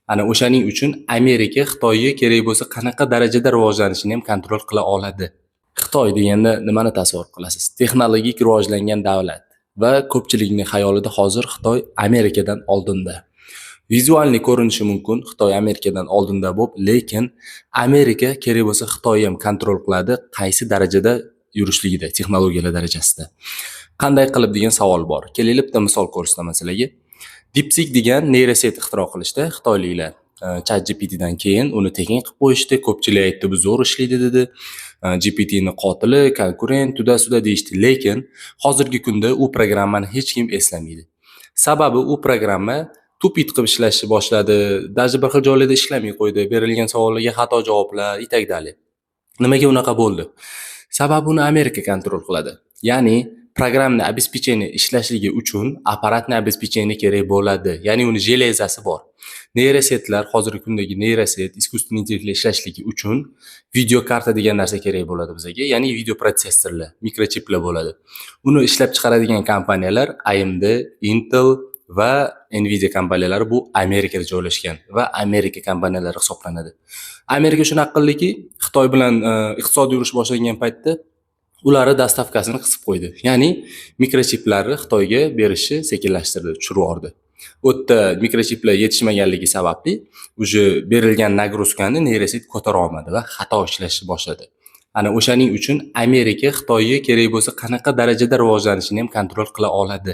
Ana o'shaning uchun Amerika Xitoyga kerak bo'lsa qanaqa darajada rivojlanishini ham kontrol qila oladi. Xitoy deganda nimani tasavvur qilasiz? Texnologik rivojlangan davlat va ko'pchilikning xayolida hozir Xitoy Amerikadan oldinda. Vizualni ko'rinishi mumkin Xitoy Amerikadan oldinda bo'lib, lekin Amerika kerak bo'lsa Xitoy ham kontrol qiladi, qaysi darajada yurishligida, texnologiyalar darajasida. Qanday qilib degan savol bor. Kelaylik bitta misol ko'rsataman sizlarga. DeepSeek degan neyroset ixtiro qilishdi xitoyliklar. ChatGPTdan keyin uni tekin qilib qo'yishdi. Ko'pchilik aytdi, bu zo'r ishlaydi dedi. GPTni qotili, konkurent, tuda-suda deyishdi. Lekin hozirgi kunda u programmani hech kim eslamaydi. Sababi u programma tupit qilib ishlashni boshladi. Даже bir xil joylarda ishlamay qo'ydi. Berilgan savollarga xato javoblar, itakdali. Nimaga unaqa bo'ldi? Sababi uni Amerika kontrol qiladi. Ya'ni programmani обеспечение ishlashligi uchun apparatni обеспечение kerak bo'ladi. Ya'ni uni железasi bor. Neyrosetlar, hozirgi kundagi neyroset, искусственный интеллектlar ishlashligi uchun video karta degan narsa kerak bo'ladi bizga. Ya'ni video protsessorlar, mikrochiplar bo'ladi. Uni ishlab chiqaradigan kompaniyalar AMD, Intel va Nvidia kompaniyalari bu Amerikada joylashgan va Amerika kompaniyalari hisoblanadi. Amerika shunaqa qildiki, Xitoy bilan iqtisodiy urush boshlangan paytda ularni dastavkasini qisib qo'ydi. Ya'ni mikrochiplarni Xitoyga berishi sekinlashtirdi, tushirib yubordi. U yerda mikrochiplar yetishmaganligi sababli uje berilgan nagruzkani neyroset ko'tara olmadi va xato ishlashni boshladi. Ana o'shaning uchun Amerika Xitoyga kerak bo'lsa qanaqa darajada rivojlanishini ham kontrol qila oladi.